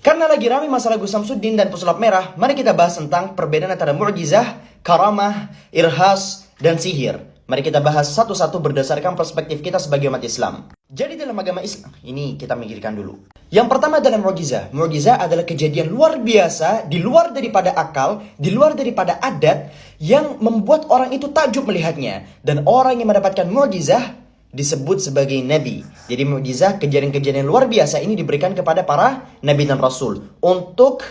Karena lagi ramai masalah Gus Samsuddin dan pesulap merah, mari kita bahas tentang perbedaan antara mu'jizah, karamah, irhas, dan sihir. Mari kita bahas satu-satu berdasarkan perspektif kita sebagai umat Islam. Jadi dalam agama Islam, ini kita mikirkan dulu. Yang pertama adalah mu'jizah. Mu'jizah adalah kejadian luar biasa, di luar daripada akal, di luar daripada adat, yang membuat orang itu takjub melihatnya. Dan orang yang mendapatkan mu'jizah disebut sebagai nabi. Jadi mukjizat, kejadian-kejadian luar biasa ini diberikan kepada para nabi dan rasul untuk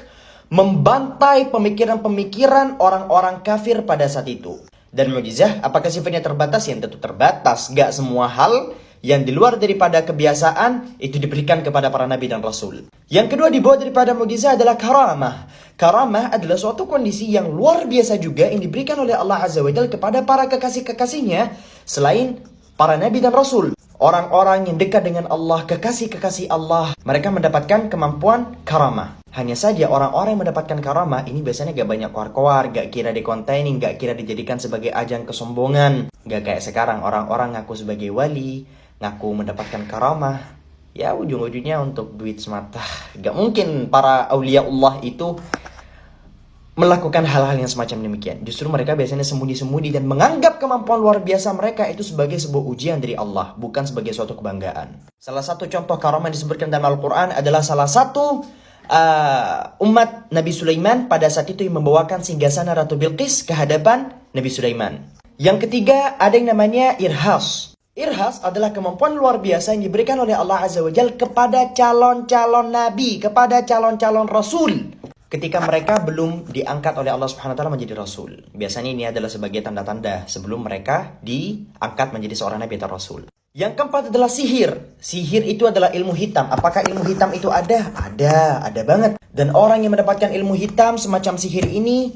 membantai pemikiran-pemikiran orang-orang kafir pada saat itu. Dan mukjizat apakah sifatnya terbatas? Yang tentu terbatas. Gak semua hal yang di luar daripada kebiasaan itu diberikan kepada para nabi dan rasul. Yang kedua di bawah daripada mukjizat adalah karamah. Karamah adalah suatu kondisi yang luar biasa juga yang diberikan oleh Allah Azza wa Jalla kepada para kekasih-kekasihnya selain para nabi dan rasul. Orang-orang yang dekat dengan Allah, kekasih-kekasih Allah, mereka mendapatkan kemampuan karamah. Hanya saja orang-orang yang mendapatkan karamah ini biasanya gak banyak keluar-keluar, gak kira di-containing, gak kira dijadikan sebagai ajang kesombongan. Gak kayak sekarang orang-orang ngaku sebagai wali, ngaku mendapatkan karamah. Ya ujung-ujungnya untuk duit semata. Gak mungkin para aulia Allah itu melakukan hal-hal yang semacam demikian. Justru mereka biasanya sembunyi-sembunyi dan menganggap kemampuan luar biasa mereka itu sebagai sebuah ujian dari Allah, bukan sebagai suatu kebanggaan. Salah satu contoh karamah yang disebutkan dalam Al-Quran adalah salah satu umat Nabi Sulaiman pada saat itu yang membawakan singgasana Ratu Bilqis ke hadapan Nabi Sulaiman. Yang ketiga ada yang namanya irhas. Irhas adalah kemampuan luar biasa yang diberikan oleh Allah Azza wa Jalla kepada calon-calon nabi, kepada calon-calon rasul, ketika mereka belum diangkat oleh Allah Subhanahu wa taala menjadi rasul. Biasanya ini adalah sebagai tanda-tanda sebelum mereka diangkat menjadi seorang nabi atau rasul. Yang keempat adalah sihir. Sihir itu adalah ilmu hitam. Apakah ilmu hitam itu ada? Ada banget. Dan orang yang mendapatkan ilmu hitam semacam sihir ini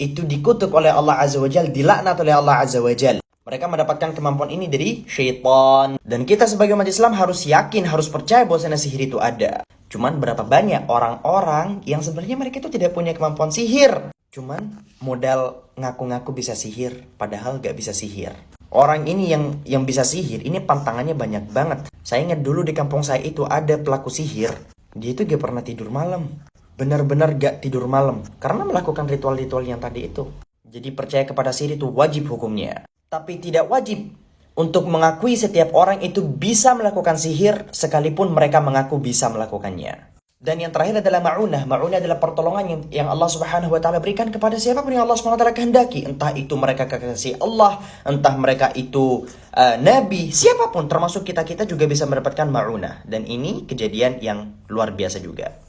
itu dikutuk oleh Allah Azza wa Jalla, dilaknat oleh Allah Azza wa Jalla. Mereka mendapatkan kemampuan ini dari syaitan. Dan kita sebagai umat Islam harus yakin, harus percaya bahwa sihir itu ada. Cuman berapa banyak orang-orang yang sebenarnya mereka itu tidak punya kemampuan sihir. Cuman modal ngaku-ngaku bisa sihir, padahal gak bisa sihir. Orang ini yang bisa sihir, ini pantangannya banyak banget. Saya ingat dulu di kampung saya itu ada pelaku sihir. Dia itu gak pernah tidur malam. Benar-benar gak tidur malam. Karena melakukan ritual-ritual yang tadi itu. Jadi percaya kepada sihir itu wajib hukumnya. Tapi tidak wajib untuk mengakui setiap orang itu bisa melakukan sihir sekalipun mereka mengaku bisa melakukannya. Dan yang terakhir adalah ma'unah. Ma'unah adalah pertolongan yang Allah Subhanahu wa taala berikan kepada siapapun yang Allah Subhanahu wa taala kehendaki. Entah itu mereka kekasih Allah, entah mereka itu nabi, siapapun termasuk kita juga bisa mendapatkan ma'unah. Dan ini kejadian yang luar biasa juga.